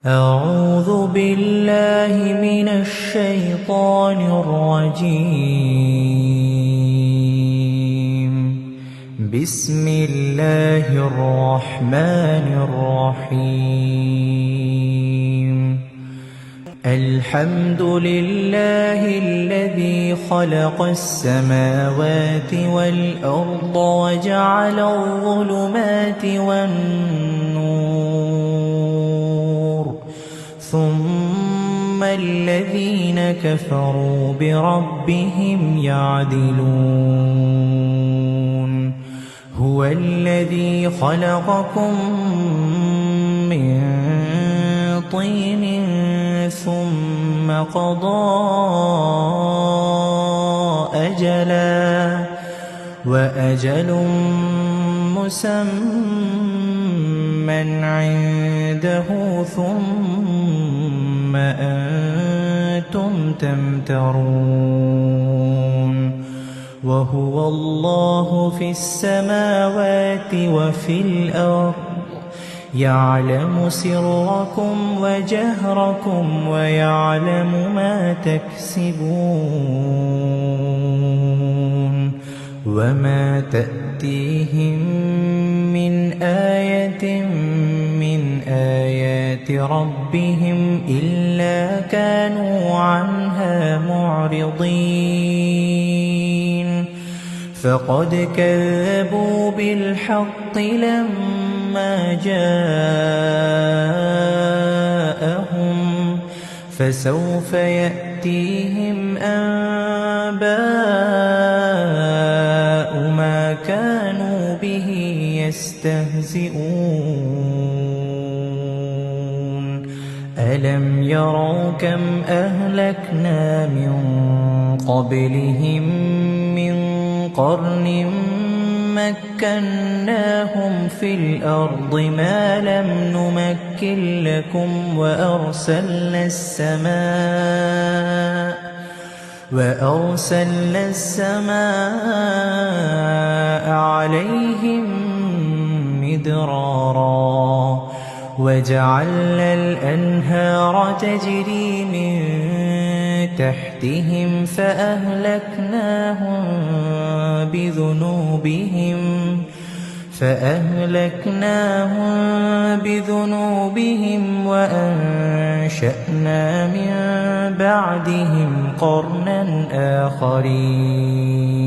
أعوذ بالله من الشيطان الرجيم. بسم الله الرحمن الرحيم. الحمد لله الذي خلق السماوات والأرض وجعل الظلمات والنور، ثم الذين كفروا بربهم يعدلون. هو الذي خلقكم من طين ثم قضى أجلا، وأجل مسمى عنده، ثم أنتم تمترون. وهو الله في السماوات وفي الأرض، يعلم سركم وجهركم ويعلم ما تكسبون. وما تأتيهم من آية من آيات ربهم إلا كانوا عنها معرضين. فقد كذبوا بالحق لما جاءهم، فسوف يأتيهم أنباء ما كانوا به يستهزئون. ألم يروا كم أهلكنا من قبلهم من قرن مكناهم في الأرض ما لم نمكن لكم، وأرسلنا السماء عليهم مدرارا، وجعلنا الأنهار تجري من تحتهم فأهلكناهم بذنوبهم وأنشأنا من بعدهم قرنا آخرين.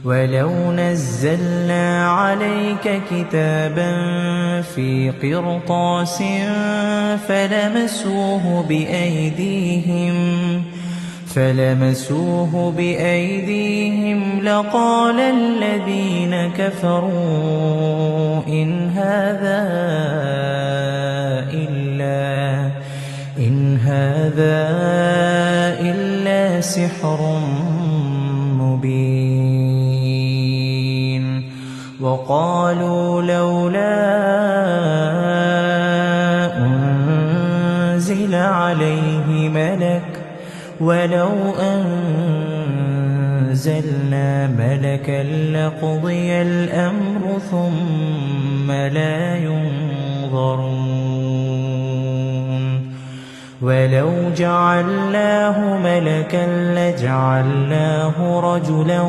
ولو نزلنا عليك كتابا في قرطاس فلمسوه بأيديهم لقال الذين كفروا إن هذا إلا سحر مبين. وقالوا لولا أنزل عليه ملك، ولو أنزلنا ملكا لقضي الأمر ثم لا ينظرون. ولو جعلناه ملكا لجعلناه رجلا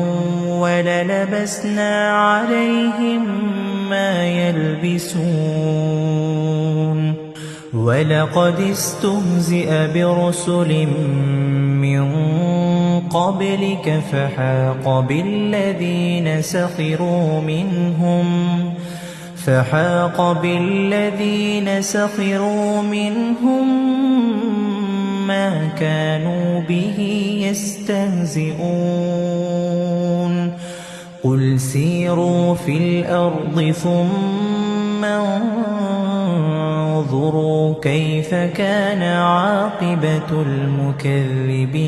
وللبسنا عليهم ما يلبسون. ولقد استهزئ برسل من قبلك فحاق بالذين سخروا منهم ما كانوا به يستهزئون. قل سيروا في الأرض ثم انظروا كيف كان عاقبة المكذبين.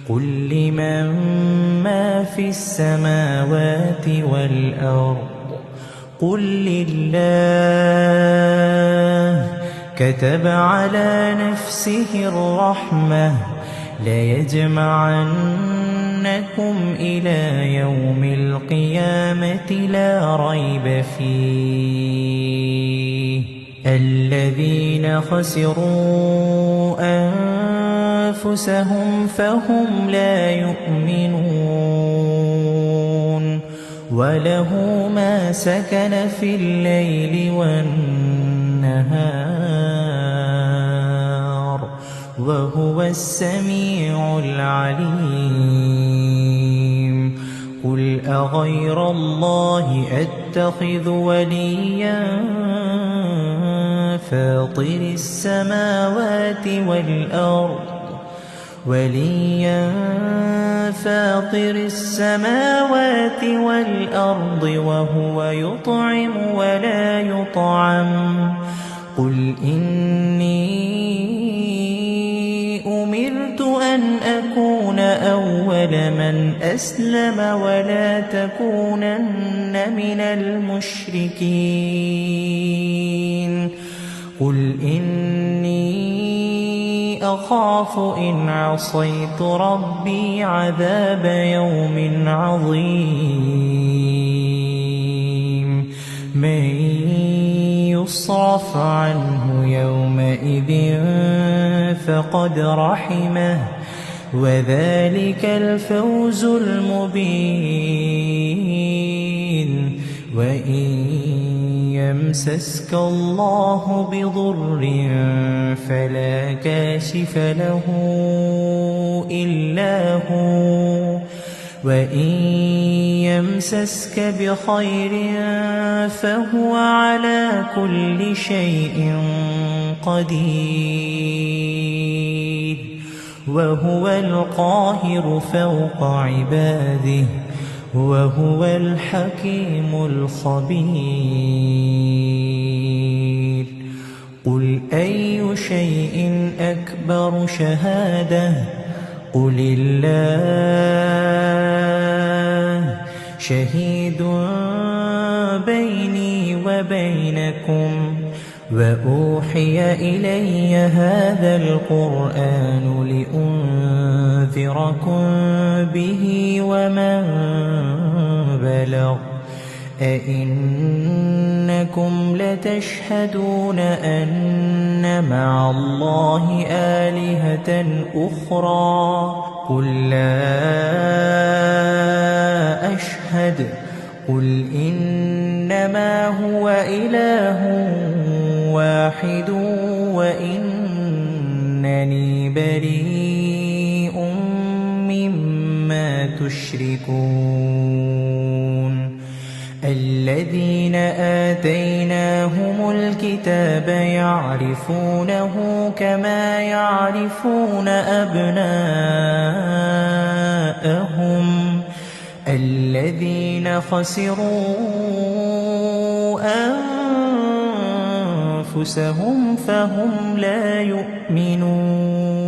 قل لمن ما في السماوات والأرض، قل لله. كتب على نفسه الرحمة ليجمعنكم يحشرنكم إلى يوم القيامة لا ريب فيه الذين خسروا أنفسهم فهم لا يؤمنون وله ما سكن في الليل والنهار وهو السميع العليم قل أغير الله أتخذ وليا فاطر السماوات والأرض وهو يطعم ولا يطعم قل إني أمرت أن أكون أول من أسلم ولا تكونن من المشركين قل إني أخاف إن عصيت ربي عذاب يوم عظيم من يصرف عنه يومئذ فقد رحمه وذلك الفوز المبين وإن يمسسك الله بضر فلا كاشف له إلا هو وإن يمسسك بخير فهو على كل شيء قدير وهو القاهر فوق عباده وهو الحكيم الخبير قل أي شيء أكبر شهادة قل الله شهيد بيني وبينكم وأوحي إلي هذا القرآن لأنذركم به ومن بلغ أئنكم لتشهدون أن مع الله آلهة أخرى قل لا أشهد قل إنما هو إله واحد وإنني بريء مما تشركون الذين آتيناهم الكتاب يعرفونه كما يعرفون أبناءهم الذين خسروا أنفسهم فهم لا يؤمنون